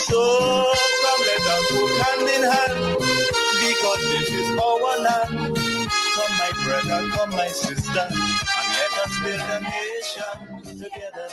So come let us work hand in hand, because this is our land. Come my brother, come my sister, and let us build a nation together.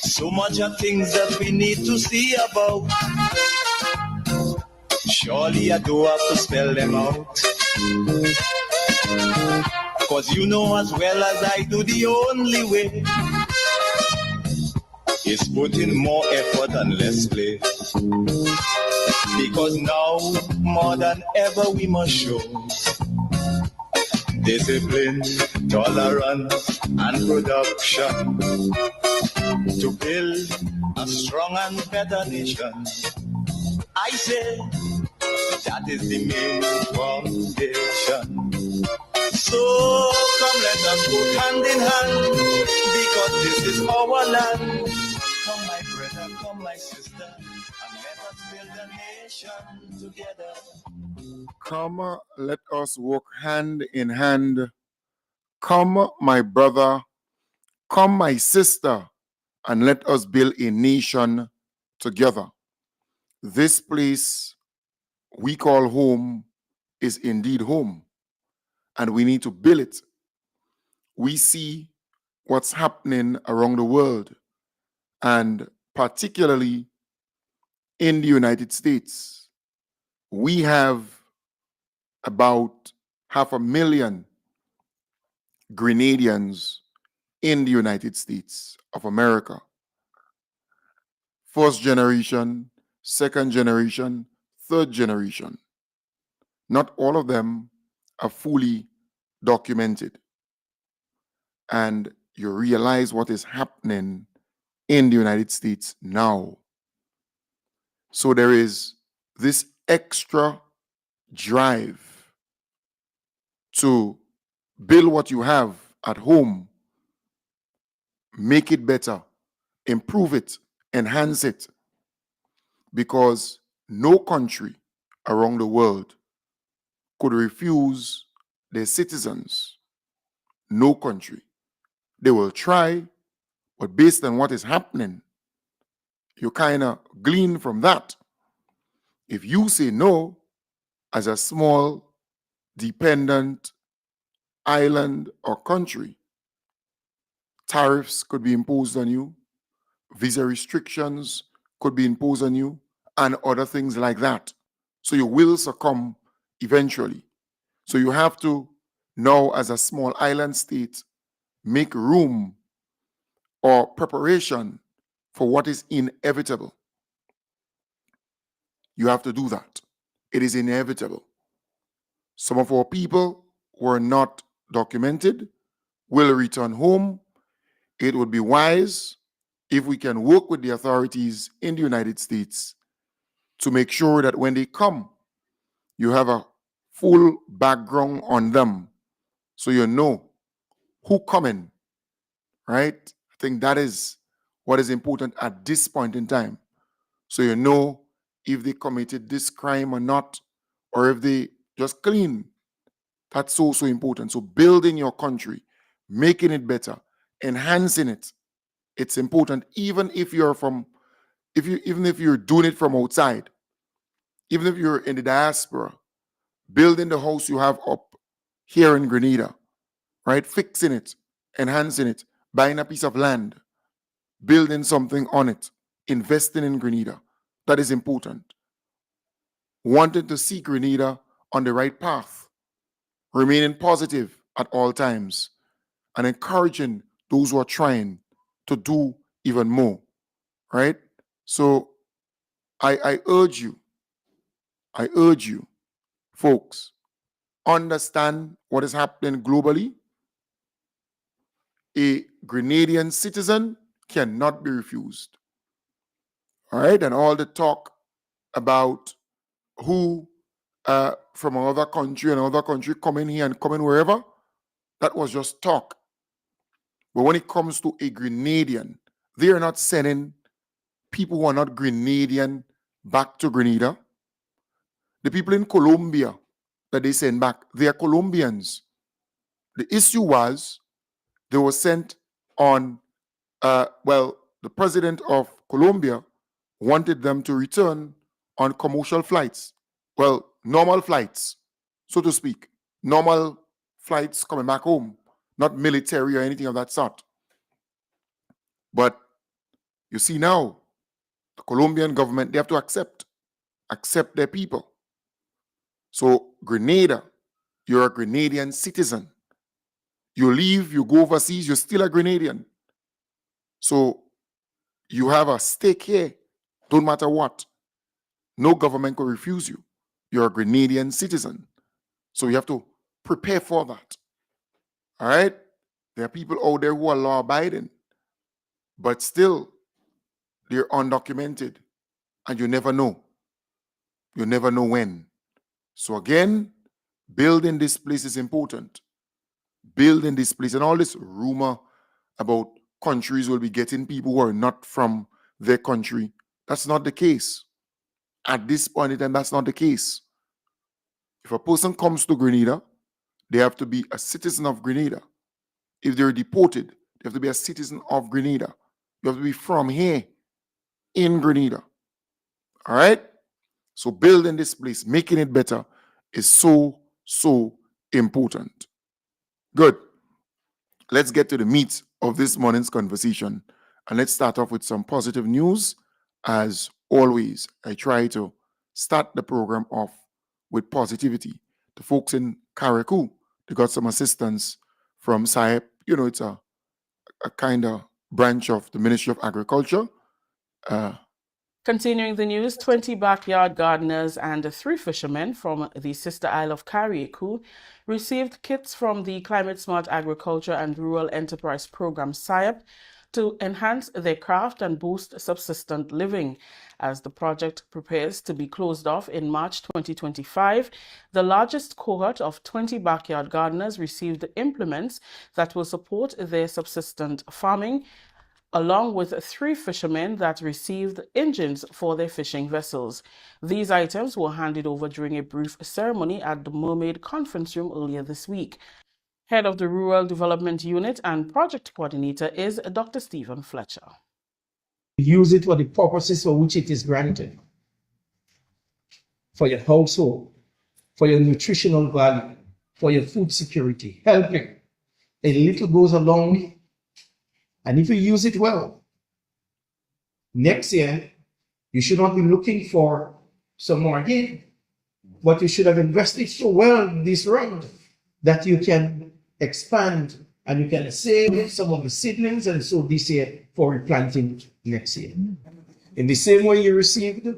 So much of things that we need to see about. Surely I do have to spell them out. Cause you know as well as I do, the only way is put in more effort and less play. Because now, more than ever, we must show discipline, tolerance, and production to build a strong and better nation. I say that is the main foundation. So come let us go hand in hand, because this is our land. Come my brother, come my sister, and let us build a nation together. Come, let us walk hand in hand. Come, my brother, come, my sister, and let us build a nation together. This place we call home is indeed home, and we need to build it. We see what's happening around the world, and particularly in the United States. We have about 500,000 Grenadians in the United States of America. First generation, second generation, third generation. Not all of them are fully documented. And you realize what is happening in the United States now. So there is this extra drive to build what you have at home, make it better, improve it, enhance it, because no country around the world could refuse their citizens. No country. They will try, but based on what is happening, you kind of glean from that. If you say no, as a small, dependent island or country, tariffs could be imposed on you, visa restrictions could be imposed on you, and other things like that. So you will succumb eventually. So you have to now, as a small island state, make room or preparation for what is inevitable. You have to do that. It is inevitable. Some of our people who are not documented will return home. It would be wise if we can work with the authorities in the United States to make sure that when they come, you have a full background on them so you know who coming, right? I think that is what is important at this point in time. So you know if they committed this crime or not, or if they just clean. That's so important. So building your country, making it better, enhancing it, it's important. Even if you're even if you're doing it from outside, even if you're in the diaspora, building the house you have up here in Grenada, right? Fixing it, enhancing it, buying a piece of land, building something on it, investing in Grenada. That is important. Wanting to see Grenada on the right path, remaining positive at all times, and encouraging those who are trying to do even more, right? So I urge you, folks, understand what is happening globally. A Grenadian citizen cannot be refused. All right, and all the talk about who from another country coming here and coming wherever, that was just talk. But when it comes to a Grenadian, they are not sending people who are not Grenadian back to Grenada. The people in Colombia that they send back, they are Colombians. The issue was they were sent on, the president of Colombia wanted them to return on commercial flights. Well, normal flights, so to speak. Normal flights coming back home, not military or anything of that sort. But you see now, the Colombian government, they have to accept their people. So Grenada, you're a Grenadian citizen. You leave, you go overseas, you're still a Grenadian. So you have a stake here, don't matter what. No government can refuse you. You're a Grenadian citizen. So you have to prepare for that. All right? There are people out there who are law-abiding, but still, they're undocumented, and you never know. You never know when. So again, building this place is important. Building this place, and all this rumor about countries will be getting people who are not from their country, that's not the case. At this point in time, that's not the case. If a person comes to Grenada, they have to be a citizen of Grenada. If they're deported, they have to be a citizen of Grenada. You have to be from here in Grenada. All right? So building this place, making it better is so, so important. Good. Let's get to the meat of this morning's conversation. And let's start off with some positive news. As always, I try to start the program off with positivity. The folks in Carriacou, they got some assistance from SAEP. You know, it's a kind of branch of the Ministry of Agriculture. Continuing the news, 20 backyard gardeners and 3 fishermen from the sister isle of Carriacou received kits from the Climate Smart Agriculture and Rural Enterprise Program SAEP to enhance their craft and boost subsistent living. As the project prepares to be closed off in March 2025, the largest cohort of 20 backyard gardeners received implements that will support their subsistent farming, along with 3 fishermen that received engines for their fishing vessels. These items were handed over during a brief ceremony at the Mermaid Conference Room earlier this week. Head of the Rural Development Unit and Project Coordinator is Dr. Stephen Fletcher. Use it for the purposes for which it is granted. For your household, for your nutritional value, for your food security, helping. A little goes a long way. And if you use it well, next year, you should not be looking for some more gain, but you should have invested so well this round that you can expand and you can save some of the seedlings and sow this year for replanting next year. In the same way you received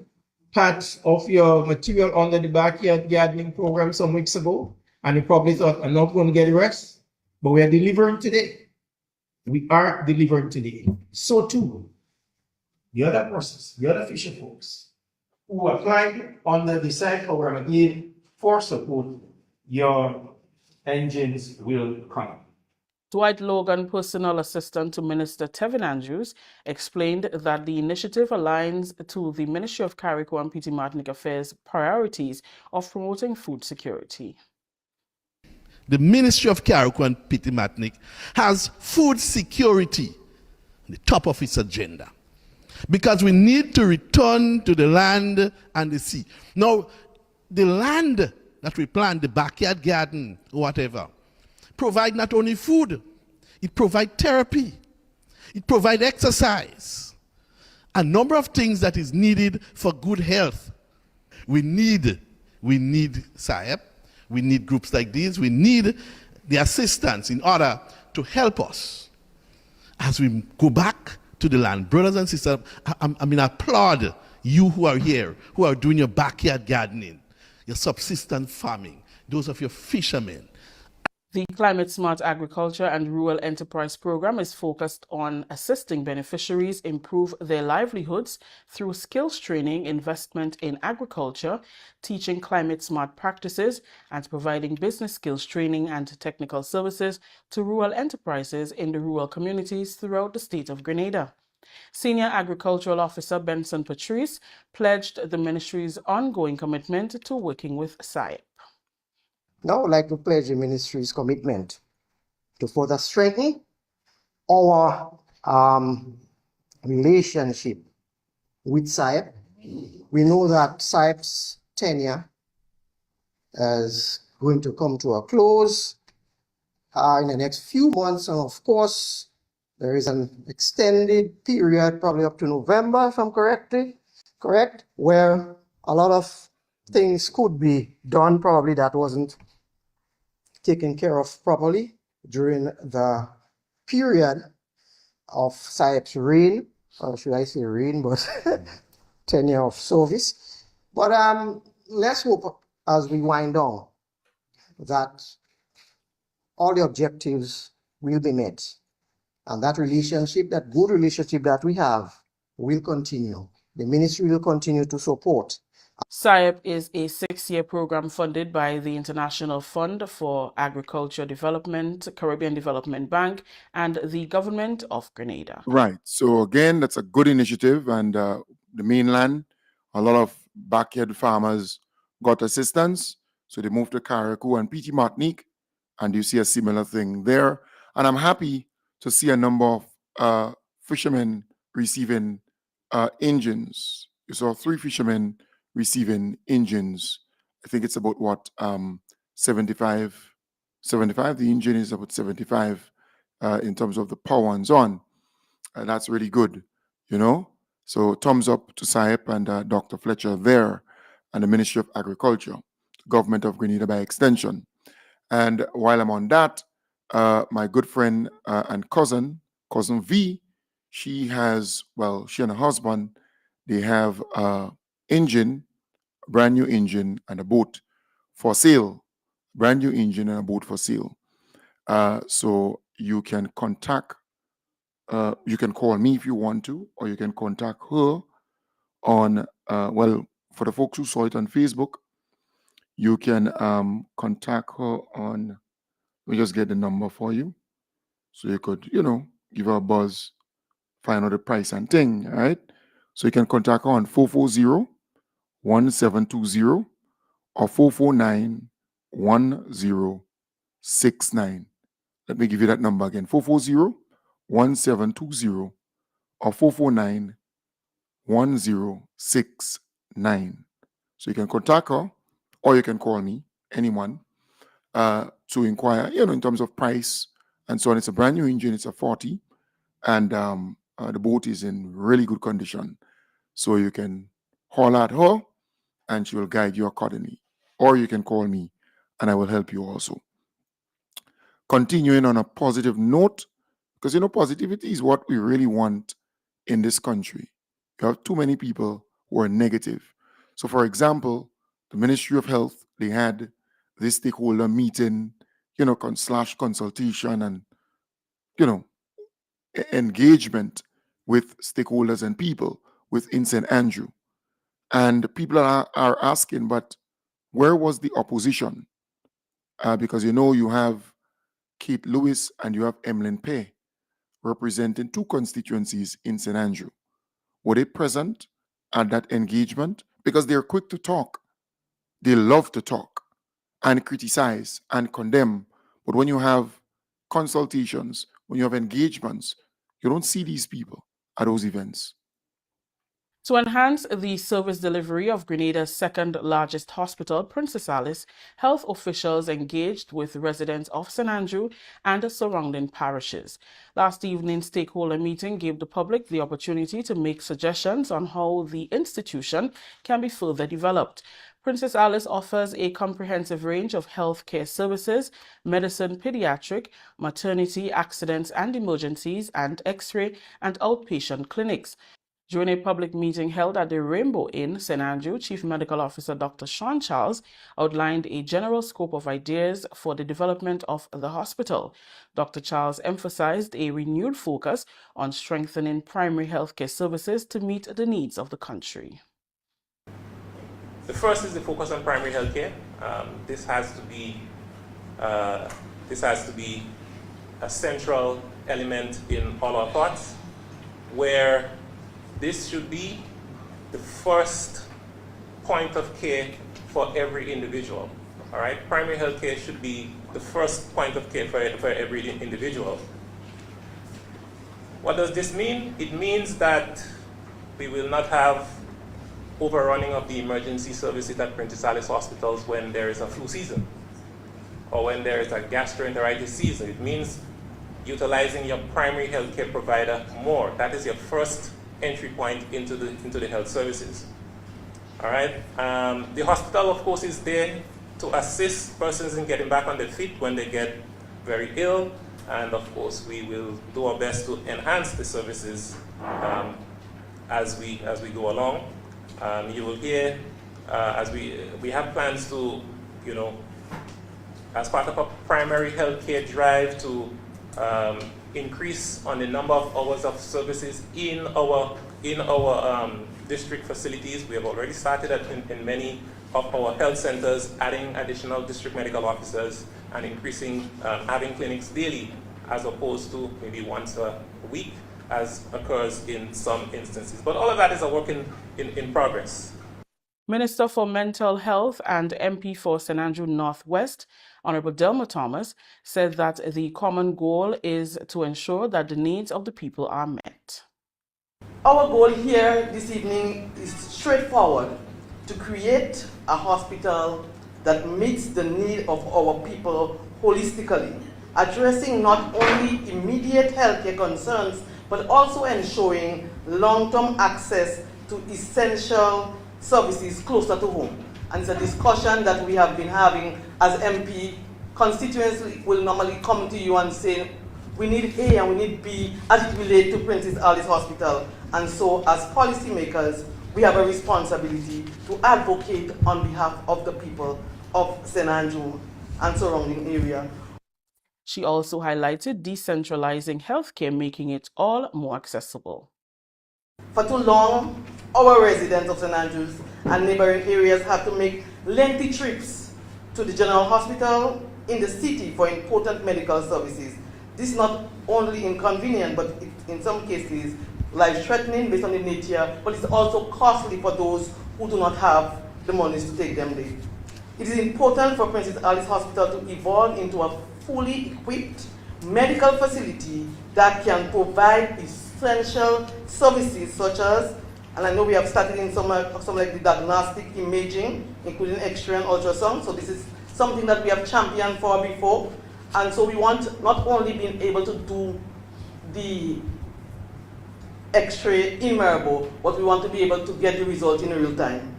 part of your material under the backyard gardening program some weeks ago, and you probably thought, I'm not going to get the rest, but we are delivering today. We are delivering today. So too, the other persons, the other fisher folks who applied under the SAEP program again for support, your engines will come. Dwight Logan, personal assistant to Minister Tevin Andrews, explained that the initiative aligns to the Ministry of Carriacou and Petite Martinique Affairs priorities of promoting food security. The Ministry of Carriacou and Petite Martinique has food security on the top of its agenda because we need to return to the land and the sea. Now, the land that we plant, the backyard garden, whatever, provide not only food, it provide therapy, it provide exercise, a number of things that is needed for good health. We need SAEP. We need groups like these. We need the assistance in order to help us as we go back to the land. Brothers and sisters, I applaud you who are here, who are doing your backyard gardening, your subsistence farming, those of your fishermen. The Climate Smart Agriculture and Rural Enterprise Program is focused on assisting beneficiaries improve their livelihoods through skills training, investment in agriculture, teaching climate smart practices, and providing business skills training and technical services to rural enterprises in the rural communities throughout the state of Grenada. Senior Agricultural Officer Benson Patrice pledged the ministry's ongoing commitment to working with SIAP. Now I would like to pledge the ministry's commitment to further strengthen our relationship with SIAP. We know that SIAP's tenure is going to come to a close in the next few months, and of course there is an extended period, probably up to November, if I'm correct, where a lot of things could be done probably that wasn't taken care of properly during the period of SIAP's reign, or should I say reign, but tenure of service. But let's hope as we wind down that all the objectives will be met, and that relationship, that good relationship that we have, will continue. The ministry will continue to support. SIAP is a 6-year program funded by the International Fund for Agriculture Development, Caribbean Development Bank, and the Government of Grenada. Right. So again, that's a good initiative, and the mainland, a lot of backyard farmers got assistance, so they moved to Carriacou and Petite Martinique, and you see a similar thing there. And I'm happy to see a number of fishermen receiving engines. You saw 3 fishermen receiving engines. I think it's about what, 75. The engine is about 75 in terms of the power and so on. That's really good, you know. So thumbs up to SIAP and Dr. Fletcher there, and the Ministry of Agriculture, Government of Grenada by extension. And while I'm on that, my good friend and cousin V, she and her husband, they have engine, brand new engine and a boat for sale. Brand new engine and a boat for sale. So you can contact, you can call me if you want to, or you can contact her on, for the folks who saw it on Facebook, you can contact her on, let me just get the number for you. So you could, give her a buzz, find out the price and thing, all right? So you can contact her on 440-1720 or 449-1069. Let me give you that number again, 440-1720 or 449-1069. So you can contact her, or you can call me, anyone, to inquire, in terms of price and so on. It's a brand new engine, it's a 40, and the boat is in really good condition. So you can haul at her, and she will guide you accordingly. Or you can call me, and I will help you also. Continuing on a positive note, because positivity is what we really want in this country. You have too many people who are negative. So for example, the Ministry of Health, they had this stakeholder meeting, consultation and, engagement with stakeholders and people within St. Andrew. And people are asking, but where was the opposition? Because you have Kate Lewis and you have Emlyn Pay representing 2 constituencies in St. Andrew. Were they present at that engagement? Because they're quick to talk. They love to talk and criticize and condemn. But when you have consultations, when you have engagements, you don't see these people at those events. To enhance the service delivery of Grenada's 2nd largest hospital, Princess Alice, health officials engaged with residents of St. Andrew and the surrounding parishes. Last evening's stakeholder meeting gave the public the opportunity to make suggestions on how the institution can be further developed. Princess Alice offers a comprehensive range of healthcare services, medicine, pediatric, maternity, accidents and emergencies, and X-ray and outpatient clinics. During a public meeting held at the Rainbow Inn, St. Andrew, Chief Medical Officer Dr. Sean Charles outlined a general scope of ideas for the development of the hospital. Dr. Charles emphasized a renewed focus on strengthening primary healthcare services to meet the needs of the country. The first is the focus on primary healthcare. This has to be a central element in all our thoughts, where this should be the first point of care for every individual. All right, primary health care should be the first point of care for every individual. What does this mean? It means that we will not have overrunning of the emergency services at Princess Alice hospitals when there is a flu season or when there is a gastroenteritis season. It means utilizing your primary healthcare provider more. That is your first entry point into the health services. All right. The hospital, of course, is there to assist persons in getting back on their feet when they get very ill, and of course, we will do our best to enhance the services as we go along. You will hear as we have plans to, as part of a primary healthcare drive to increase on the number of hours of services in our district facilities. We have already started in many of our health centers, adding additional district medical officers and increasing, having clinics daily as opposed to maybe once a week as occurs in some instances. But all of that is a work in progress. Minister for Mental Health and MP for St. Andrew Northwest, Honorable Delma Thomas, said that the common goal is to ensure that the needs of the people are met. Our goal here this evening is straightforward: to create a hospital that meets the need of our people holistically, addressing not only immediate healthcare concerns, but also ensuring long-term access to essential services closer to home. And it's a discussion that we have been having as MP. Constituents will normally come to you and say, we need A and we need B as it relates to Princess Alice Hospital. And so as policymakers, we have a responsibility to advocate on behalf of the people of St. Andrew and surrounding area. She also highlighted decentralizing healthcare, making it all more accessible. For too long, our residents of St. Andrews and neighboring areas have to make lengthy trips to the general hospital in the city for important medical services. This is not only inconvenient, but in some cases life-threatening based on the nature, but it's also costly for those who do not have the monies to take them there. It is important for Princess Alice Hospital to evolve into a fully equipped medical facility that can provide essential services such as, and I know we have started in some like the diagnostic imaging, including X-ray and ultrasound. So this is something that we have championed for before. And so we want not only being able to do the X-ray in Maribor, but we want to be able to get the result in real time.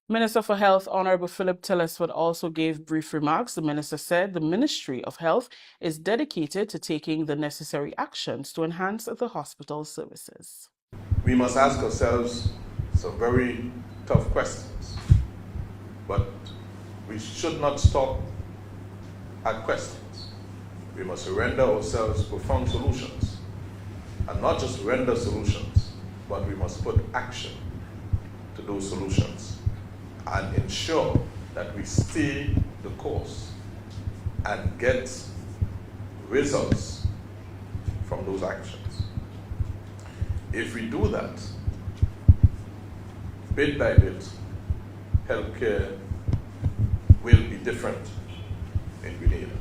Minister for Health, Honorable Philip Telesford, also gave brief remarks. The minister said the Ministry of Health is dedicated to taking the necessary actions to enhance the hospital services. We must ask ourselves some very tough questions, but we should not stop at questions. We must render ourselves profound solutions, and not just render solutions, but we must put action to those solutions and ensure that we stay the course and get results from those actions. If we do that, bit by bit, healthcare will be different in Grenada.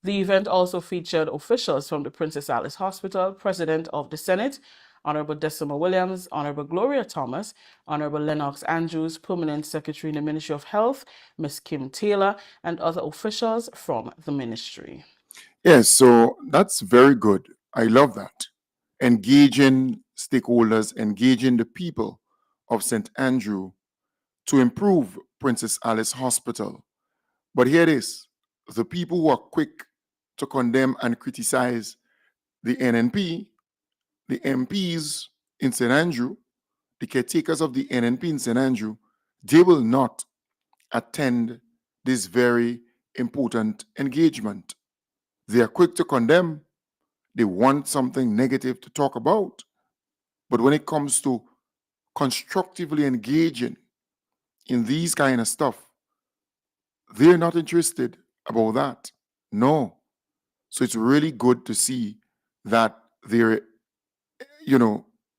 The event also featured officials from the Princess Alice Hospital, President of the Senate, Honorable Decima Williams, Honorable Gloria Thomas, Honorable Lennox Andrews, Permanent Secretary in the Ministry of Health, Ms. Kim Taylor, and other officials from the ministry. Yes, so that's very good. I love that. Engaging stakeholders, engaging the people of St. Andrew to improve Princess Alice Hospital. But here it is, the people who are quick to condemn and criticize the NNP, the MPs, in St. Andrew, the caretakers of the NNP in St. Andrew, they will not attend this very important engagement. They are quick to condemn. They want something negative to talk about. But when it comes to constructively engaging in these kind of stuff, they're not interested about that. No. So it's really good to see that they're,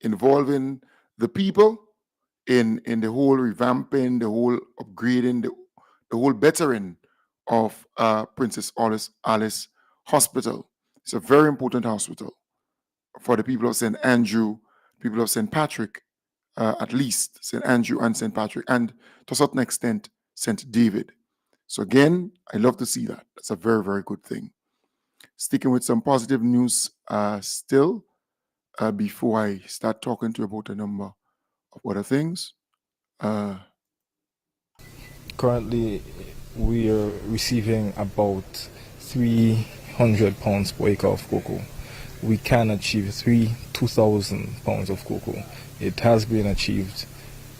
involving the people in the whole revamping, the whole upgrading, the whole bettering of Princess Alice Hospital. It's a very important hospital for the people of St. Andrew, people of St. Patrick, at least St. Andrew and St. Patrick, and to a certain extent, St. David. So again, I love to see that. That's a very, very good thing. Sticking with some positive news still, before I start talking to you about a number of other things. Currently, we are receiving about 300 pounds per acre of cocoa. We can achieve 2,000 pounds of cocoa. It has been achieved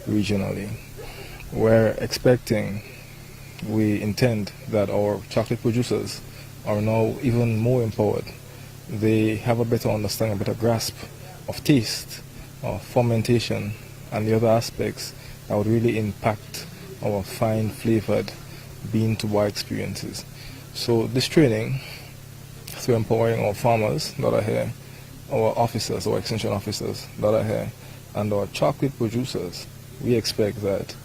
regionally. We intend that our chocolate producers are now even more empowered. They have a better understanding, a better grasp of taste, of fermentation, and the other aspects that would really impact our fine flavored bean to bar experiences. So this training, through empowering our farmers that are here, our officers, our extension officers that are here, and our chocolate producers, we expect that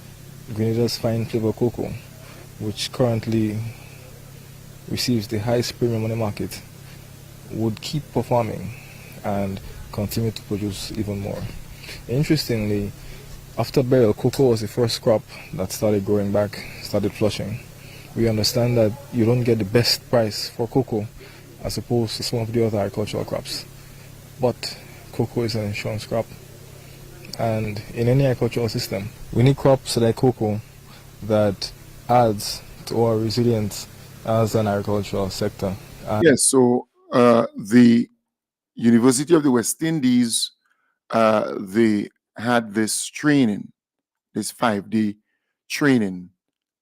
Grenada's fine flavor cocoa, which currently receives the highest premium on the market, would keep performing and continue to produce even more. Interestingly, after burial, cocoa was the first crop that started growing back, started flushing. We understand that you don't get the best price for cocoa as opposed to some of the other agricultural crops. But cocoa is an insurance crop. And in any agricultural system, we need crops like cocoa that adds to our resilience as an agricultural sector. Yes, so the University of the West Indies, they had this training, this 5-day training,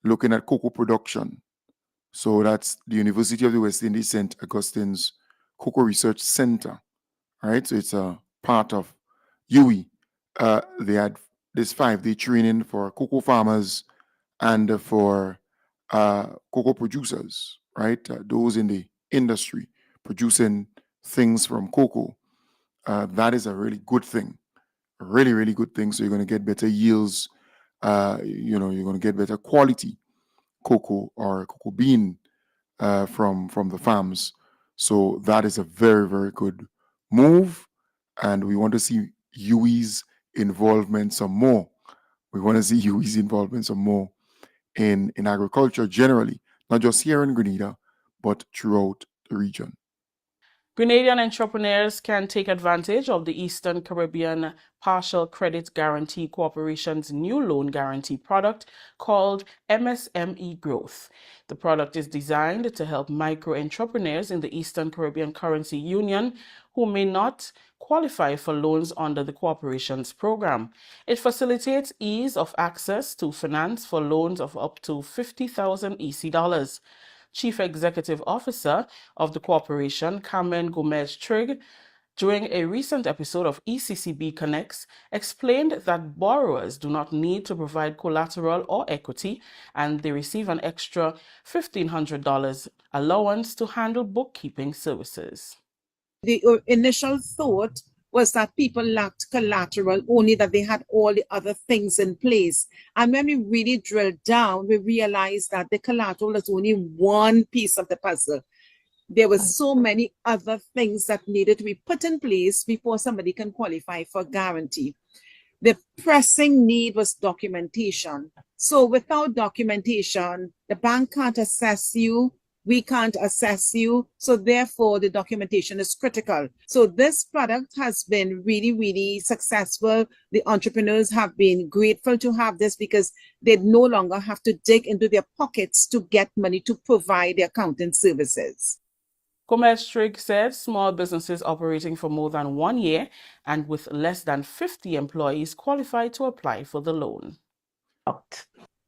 looking at cocoa production. So that's the University of the West Indies St. Augustine's Cocoa Research Center, right? So it's a part of UWI. They had this 5-day training for cocoa farmers and for cocoa producers, right? Those in the industry producing things from cocoa. That is a really good thing, a really, really good thing. So you're going to get better yields. You're going to get better quality cocoa or cocoa bean from the farms. So that is a very, very good move. And we want to see UWI's involvement some more. We want to see UWI's involvement some more in agriculture generally, not just here in Grenada, but throughout the region. Grenadian entrepreneurs can take advantage of the Eastern Caribbean Partial Credit Guarantee Corporation's new loan guarantee product called MSME Growth. The product is designed to help micro-entrepreneurs in the Eastern Caribbean Currency Union who may not qualify for loans under the corporation's program. It facilitates ease of access to finance for loans of up to 50,000 EC dollars. Chief Executive Officer of the corporation, Carmen Gomez Trigg, during a recent episode of ECCB Connects, explained that borrowers do not need to provide collateral or equity, and they receive an extra $1,500 allowance to handle bookkeeping services. The initial thought was that people lacked collateral, only that they had all the other things in place. And when we really drilled down, we realized that the collateral is only one piece of the puzzle. There were so many other things that needed to be put in place before somebody can qualify for guarantee. The pressing need was documentation. So without documentation, the bank can't assess you, we can't assess you. So therefore, the documentation is critical. So this product has been really, really successful. The entrepreneurs have been grateful to have this because they no longer have to dig into their pockets to get money to provide their accounting services. Comestrig said small businesses operating for more than 1 year and with less than 50 employees qualify to apply for the loan.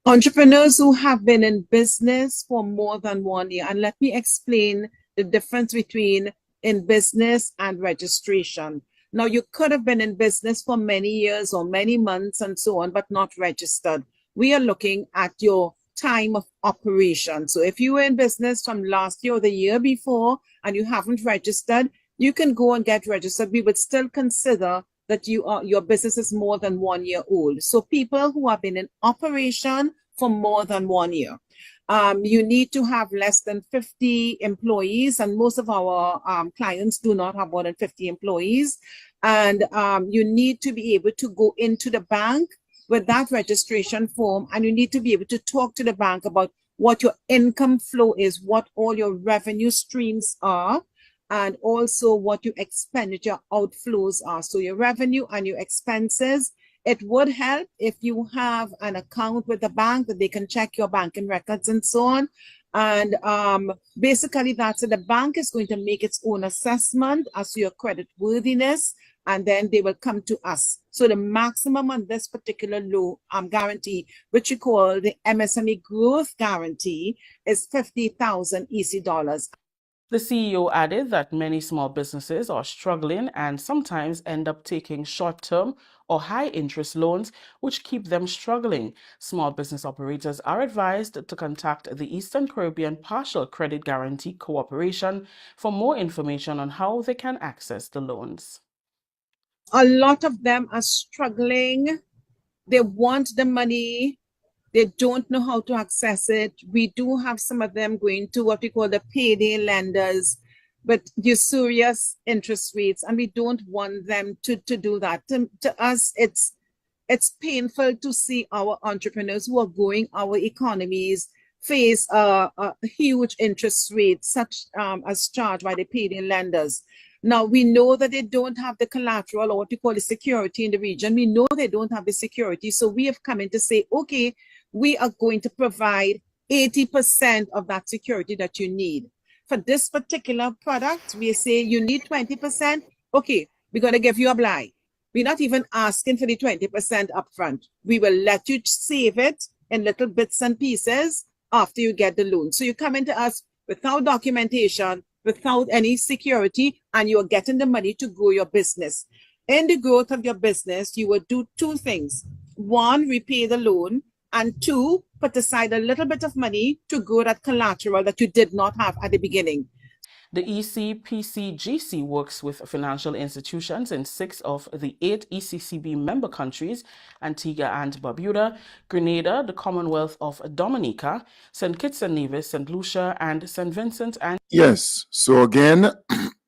Entrepreneurs who have been in business for more than 1 year, and let me explain the difference between in business and registration. Now, you could have been in business for many years or many months and so on, but not registered. We are looking at your time of operation. So if you were in business from last year or the year before and you haven't registered, you can go and get registered. We would still consider that your business is more than 1 year old. So people who have been in operation for more than 1 year. You need to have less than 50 employees, and most of our clients do not have more than 50 employees. And you need to be able to go into the bank with that registration form, and you need to be able to talk to the bank about what your income flow is, what all your revenue streams are, and also what your expenditure outflows are. So your revenue and your expenses. It would help if you have an account with the bank that they can check your banking records and so on. And basically that's it. The bank is going to make its own assessment as to your credit worthiness, and then they will come to us. So the maximum on this particular loan guarantee, which you call the MSME growth guarantee, is 50,000 EC dollars. The CEO added that many small businesses are struggling and sometimes end up taking short-term or high-interest loans, which keep them struggling. Small business operators are advised to contact the Eastern Caribbean Partial Credit Guarantee Cooperation for more information on how they can access the loans. A lot of them are struggling. They want the money. They don't know how to access it. We do have some of them going to what we call the payday lenders, but usurious interest rates, and we don't want them to do that. To us, it's painful to see our entrepreneurs who are growing our economies face a huge interest rate, such as charged by the payday lenders. Now, we know that they don't have the collateral or what we call the security in the region. We know they don't have the security. So we have come in to say, okay, we are going to provide 80% of that security that you need. For this particular product, we say you need 20%. Okay, we're going to give you a blind. We're not even asking for the 20% upfront. We will let you save it in little bits and pieces after you get the loan. So you come into us without documentation, without any security, and you're getting the money to grow your business. In the growth of your business, you will do two things. One, repay the loan, and two, put aside a little bit of money to grow that collateral that you did not have at the beginning. The ECPCGC works with financial institutions in 6 of the 8 ECCB member countries: Antigua and Barbuda, Grenada, the Commonwealth of Dominica, St. Kitts and Nevis, St. Lucia, and St. Vincent and... Yes, so again,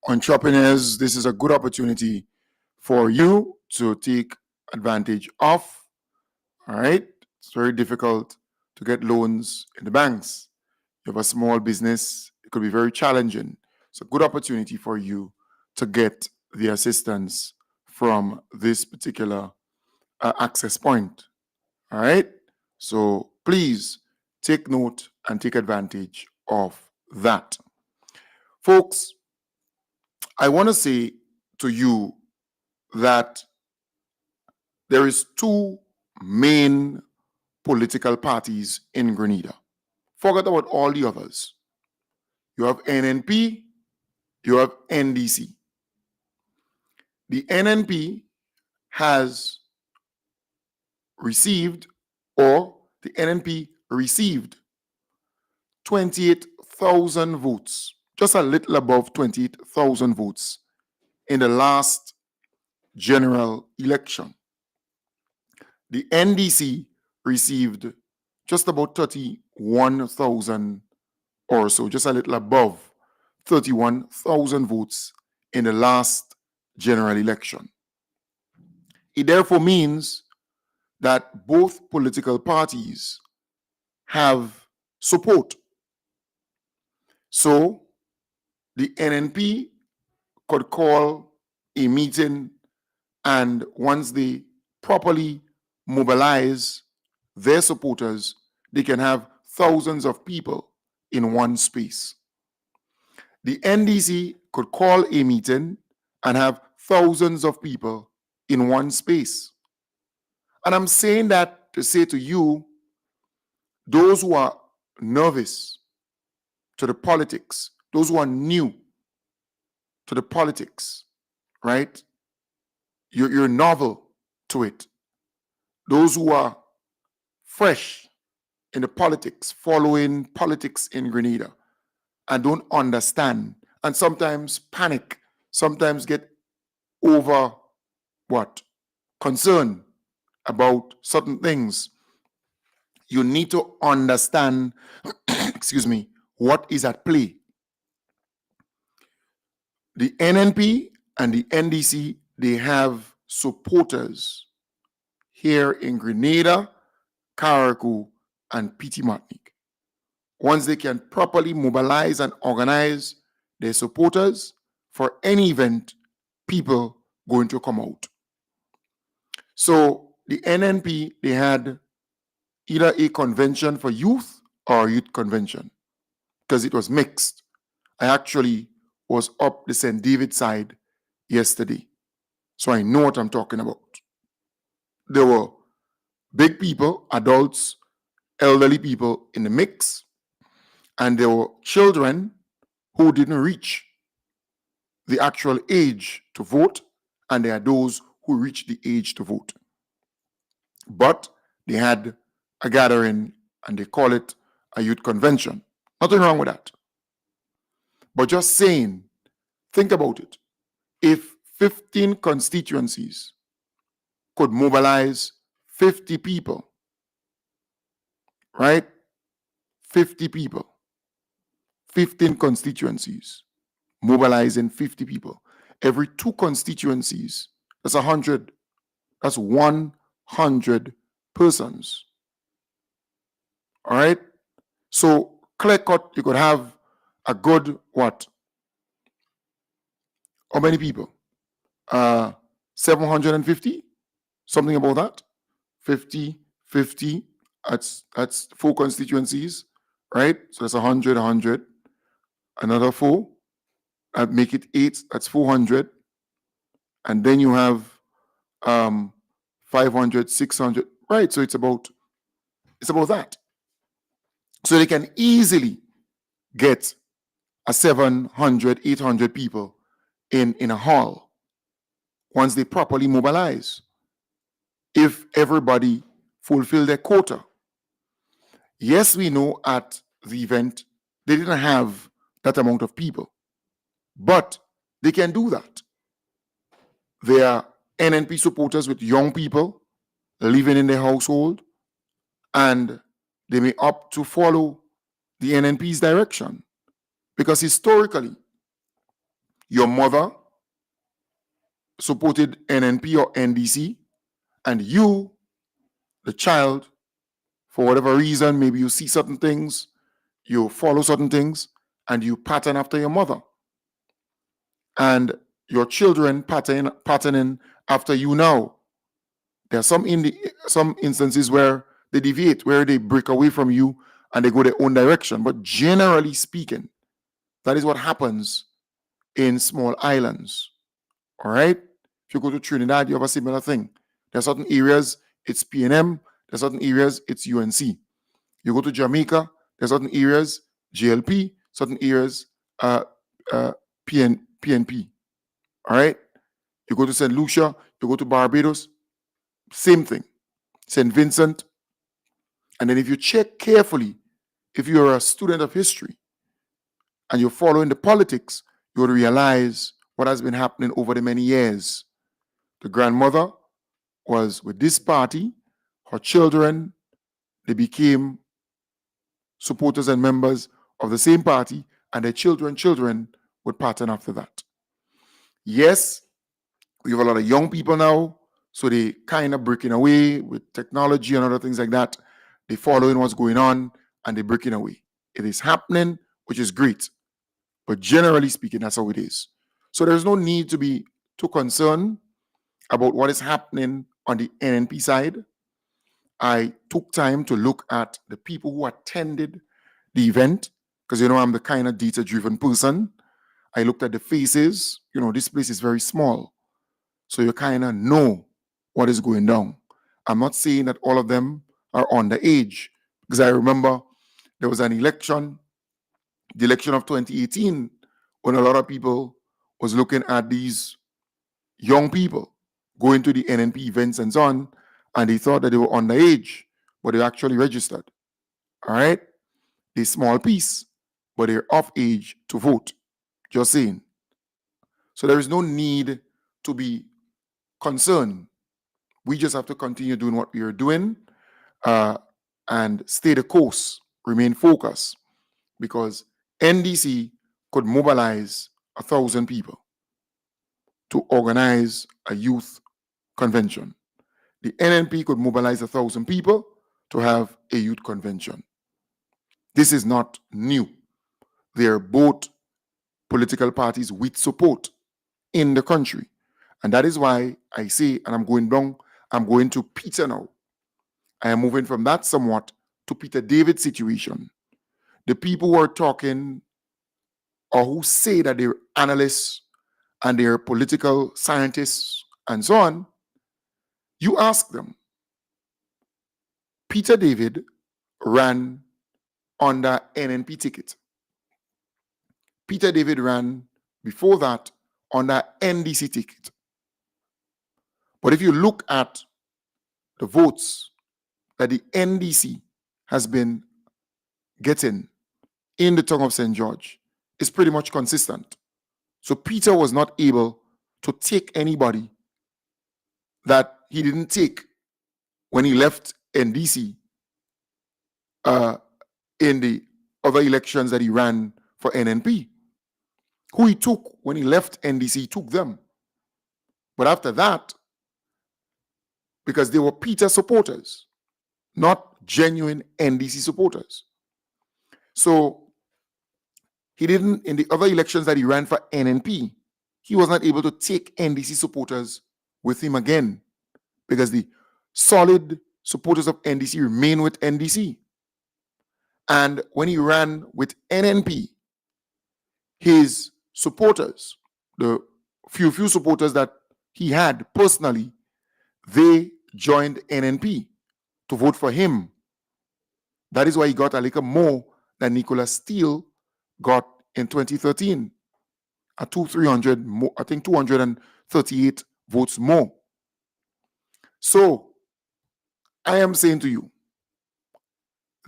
entrepreneurs, this is a good opportunity for you to take advantage of. All right, it's very difficult to get loans in the banks. You have a small business, it could be very challenging. It's a good opportunity for you to get the assistance from this particular access point. All right, so please take note and take advantage of that. Folks, I want to say to you that there is 2 main political parties in Grenada. Forget about all the others. You have NNP, you have NDC. The NNP has received, or the NNP received 28,000 votes, just a little above 28,000 votes in the last general election. The NDC received just about 31,000 or so, just a little above 31,000 votes in the last general election. It therefore means that both political parties have support. So the NNP could call a meeting, and once they properly mobilize their supporters, they can have thousands of people in one space. the NDC could call a meeting and have thousands of people in one space. And I'm saying that to say to you, those who are nervous to the politics, those who are new to the politics, right? You're novel to it. Those who are fresh in the politics, following politics in Grenada, and don't understand, and sometimes panic, sometimes get over concern about certain things. You need to understand, excuse me, what is at play. The NNP and the NDC, they have supporters here in Grenada, Carriacou, and Petite Martinique. Once they can properly mobilize and organize their supporters for any event, people going to come out. So the NNP, they had either a convention for youth or a youth convention because it was mixed. I actually was up the St. David side yesterday, so I know what I'm talking about. There were big people, adults, elderly people in the mix, and there were children who didn't reach the actual age to vote, and there are those who reached the age to vote. But they had a gathering, and they call it a youth convention. Nothing wrong with that. But just saying, think about it. If 15 constituencies could mobilize 50 people, right? 50 people. 15 constituencies mobilizing 50 people. Every 2 constituencies, that's 100. That's 100 persons. All right? So clear cut, you could have a good what? How many people? 750? Something about that? 50, that's 4 constituencies, right? So that's 100. Another 4, I'd make it 8, that's 400. And then you have 500, 600, right? So it's about that. So they can easily get a 700, 800 people in a hall once they properly mobilize. If everybody fulfill their quota. Yes, we know at the event they didn't have that amount of people, but they can do that. They are NNP supporters with young people living in their household, and they may opt to follow the NNP's direction. Because historically, your mother supported NNP or NDC, and you, the child, for whatever reason, maybe you see certain things, you follow certain things, and you pattern after your mother. And your children patterning after you now. There are some instances where they deviate, where they break away from you and they go their own direction. But generally speaking, that is what happens in small islands. All right? If you go to Trinidad, you have a similar thing. There are certain areas, it's PNM. There are certain areas, it's UNC. You go to Jamaica, there are certain areas, JLP, certain areas, PNP. All right? You go to St. Lucia, you go to Barbados, same thing. St. Vincent. And then if you check carefully, if you're a student of history and you're following the politics, you'll realize what has been happening over the many years. The grandmother was with this party, her children, they became supporters and members of the same party, and their children would pattern after that. Yes, we have a lot of young people now, so they kind of breaking away with technology and other things like that. They following what's going on and they're breaking away. It is happening, which is great. But generally speaking, that's how it is. So there's no need to be too concerned about what is happening on the NNP side. I took time to look at the people who attended the event, because I'm the kind of data-driven person. I looked at the faces. You know, this place is very small. So you kind of know what is going down. I'm not saying that all of them are underage, because I remember there was an election, the election of 2018, when a lot of people was looking at these young people going to the NNP events and so on, and they thought that they were underage, but they actually registered. All right? They're small piece, but they're of age to vote. Just saying. So there is no need to be concerned. We just have to continue doing what we are doing and stay the course, remain focused, because NDC could mobilize 1,000 people to organize a youth convention. The NNP could mobilize 1,000 people to have a youth convention. This is not new. They are both political parties with support in the country. And that is why I say, and I'm going to Peter now. I am moving from that somewhat to Peter David's situation. The people who are talking or who say that they're analysts and they're political scientists and so on, you ask them. Peter David ran under NNP ticket. Peter David ran before that under NDC ticket. But if you look at the votes that the NDC has been getting in the tongue of St. George, it's pretty much consistent. So Peter was not able to take anybody that he didn't take when he left NDC in the other elections that he ran for NNP. Who he took when he left NDC, he took them. But after that, because they were Peter supporters, not genuine NDC supporters. So he didn't, in the other elections that he ran for NNP, he was not able to take NDC supporters with him again, because the solid supporters of NDC remain with NDC. And when he ran with NNP, his supporters, the few supporters that he had personally, they joined NNP to vote for him. That is why he got a little more than Nicholas Steele got in 2013. I think 238 votes more. So I am saying to you,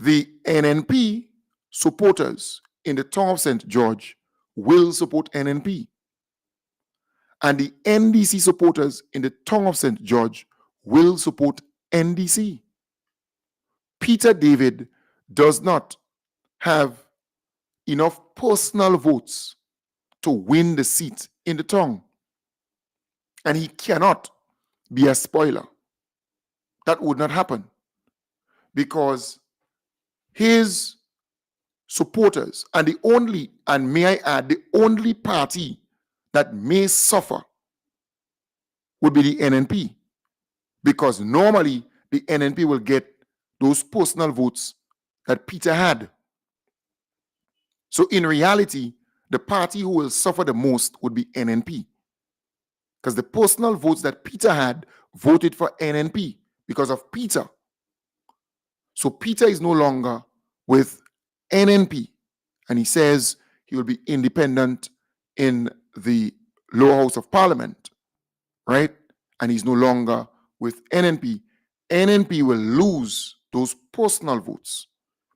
the NNP supporters in the tongue of St. George will support NNP. And the NDC supporters in the tongue of St. George will support NDC. Peter David does not have enough personal votes to win the seat in the tongue. And he cannot be a spoiler. That would not happen, because his supporters, and may I add, the only party that may suffer would be the NNP, because normally the NNP will get those personal votes that Peter had. So in reality, the party who will suffer the most would be NNP, because the personal votes that Peter had voted for NNP because of Peter. So Peter is no longer with NNP, and he says he will be independent in the lower house of parliament, right? And he's no longer with NNP. NNP will lose those personal votes,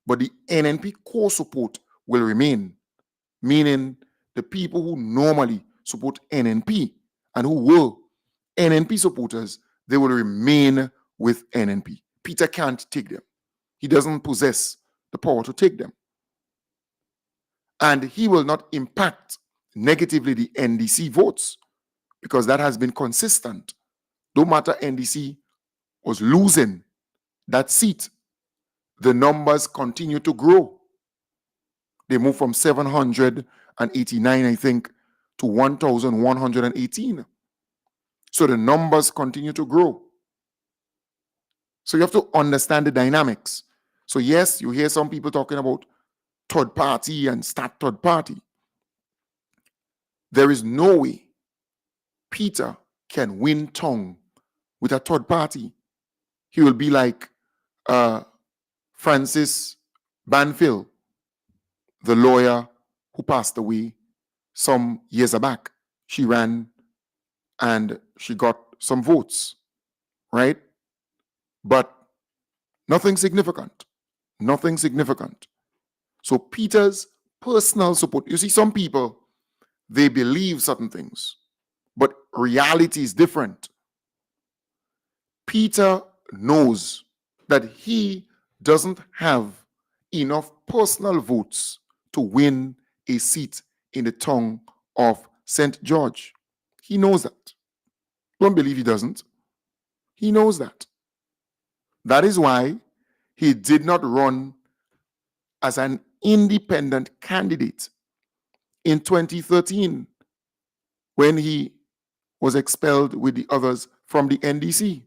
but the NNP core support will remain, meaning the people who normally support NNP and who were NNP supporters, they will remain with NNP. Peter can't take them. He doesn't possess the power to take them. And he will not impact negatively the NDC votes, because that has been consistent. No matter NDC was losing that seat, the numbers continue to grow. They moved from 789, I think, to 1,118. So the numbers continue to grow. So you have to understand the dynamics. So yes, you hear some people talking about third party and start third party. there is no way Peter can win Tong with a third party. He will be like Francis Banfield, the lawyer who passed away some years back. She ran and she got some votes, right? But nothing significant. Nothing significant. So Peter's personal support, you see, some people, they believe certain things, but reality is different. Peter knows that he doesn't have enough personal votes to win a seat in the tongue of St. George. He knows that. Don't believe he doesn't. He knows that. That is why he did not run as an independent candidate in 2013 when he was expelled with the others from the NDC,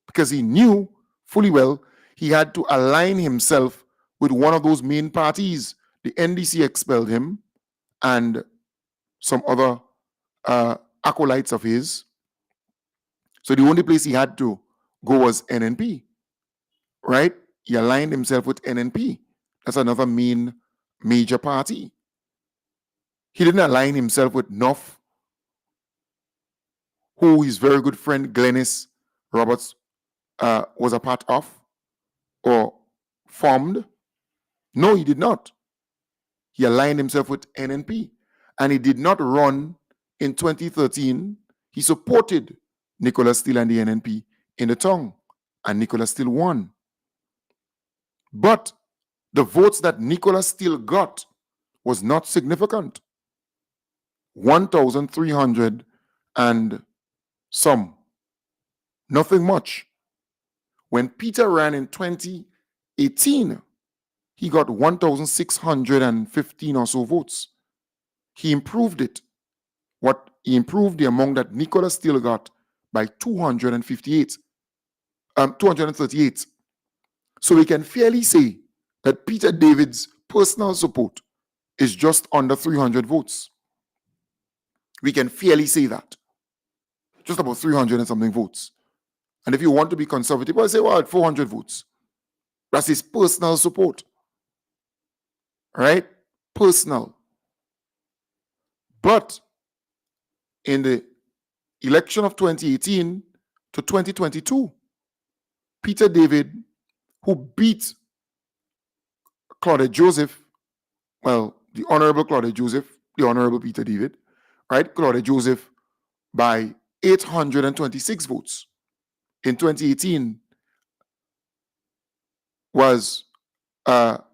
because he knew fully well he had to align himself with one of those main parties. The NDC expelled him and some other acolytes of his. So the only place he had to go was NNP, right? He aligned himself with NNP. That's another major party. He didn't align himself with NOF, who his very good friend Glennis Roberts was a part of or formed. No, he did not. He aligned himself with NNP, and he did not run in 2013. He supported Nicholas Steele and the NNP in the tongue, and Nicholas Steele won. But the votes that Nicholas Steele got was not significant. 1,300 and some. Nothing much. When Peter ran in 2018, he got 1,615 or so votes. He improved it. He improved the amount that Nicholas Steele got by 238. So we can fairly say that Peter David's personal support is just under 300 votes. We can fairly say that. Just about 300 and something votes. And if you want to be conservative, I say, well, 400 votes. That's his personal support. Right? Personal. But in the election of 2018 to 2022, Peter David, who beat Claudette Joseph, well, the Honorable Claudette Joseph, the Honorable Peter David, right? Claudette Joseph by 826 votes in 2018 was, the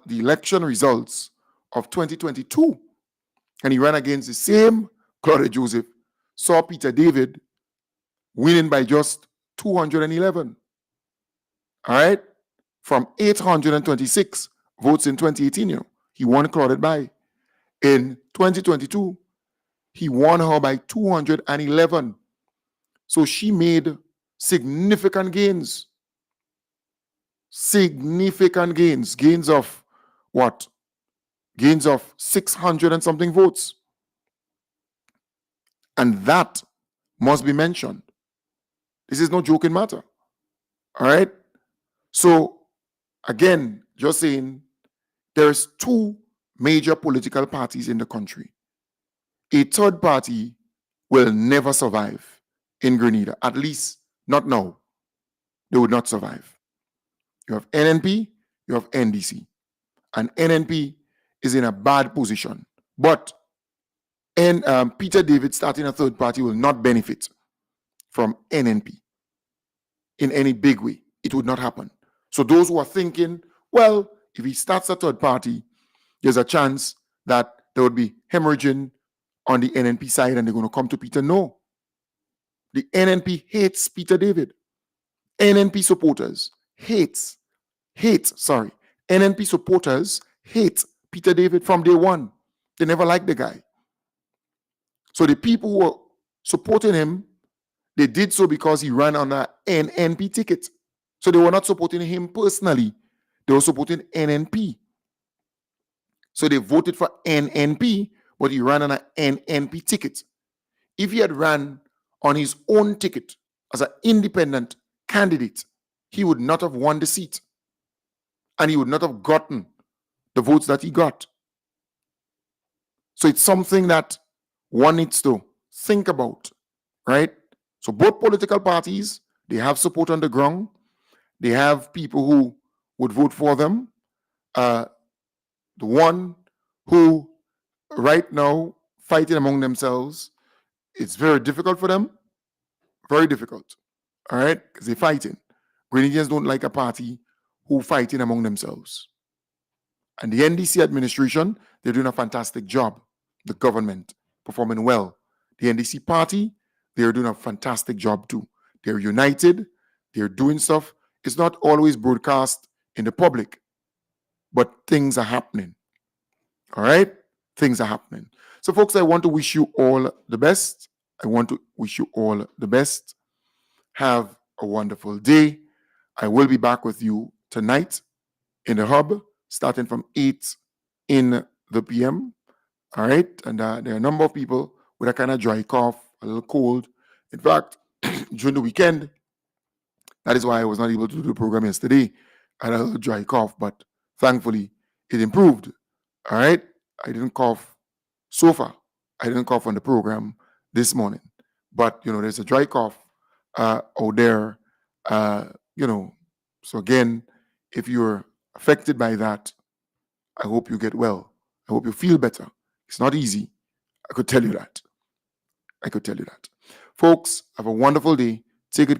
election results of 2022, and he ran against the same Claudette Joseph, saw Peter David winning by just 211. All right? From 826 votes in 2018, he won Claudette by. In 2022, he won her by 211. So she made significant gains. Significant gains. Gains of what? Gains of 600 and something votes. And that must be mentioned. This is no joking matter. All right? So, again, just saying, there's two major political parties in the country. A third party will never survive in Grenada, at least not now. They would not survive. You have NNP, you have NDC. And NNP is in a bad position. But Peter David starting a third party will not benefit from NNP in any big way. It would not happen. So those who are thinking, well, if he starts a third party, there's a chance that there would be hemorrhaging on the NNP side and they're going to come to Peter. No. The NNP hates Peter David. NNP supporters NNP supporters hate Peter David from day one. They never liked the guy. So the people who were supporting him, they did so because he ran on an NNP ticket. So they were not supporting him personally. They were supporting NNP. So they voted for NNP, but he ran on an NNP ticket. If he had ran on his own ticket as an independent candidate, he would not have won the seat. And he would not have gotten the votes that he got. So it's something that one needs to think about, right? So both political parties, they have support on the ground. They have people who would vote for them. The one who right now fighting among themselves, it's very difficult for them. Very difficult. All right? Because they're fighting. Grenadians don't like a party who fighting among themselves. And the NDC administration, they're doing a fantastic job. The government performing well. The NDC party, they're doing a fantastic job too. They're united. They're doing stuff. It's not always broadcast in the public, but things are happening. All right? Things are happening. So, folks, I want to wish you all the best. I want to wish you all the best. Have a wonderful day. I will be back with you tonight in the hub, starting from 8 in the PM. All right? And there are a number of people with a kind of dry cough, a little cold. In fact, during the weekend, that is why I was not able to do the program yesterday. I had a little dry cough, but thankfully it improved. All right? I didn't cough so far. I didn't cough on the program this morning. But, there's a dry cough out there, So again, if you're affected by that, I hope you get well. I hope you feel better. It's not easy. I could tell you that. Folks, have a wonderful day. Take good care.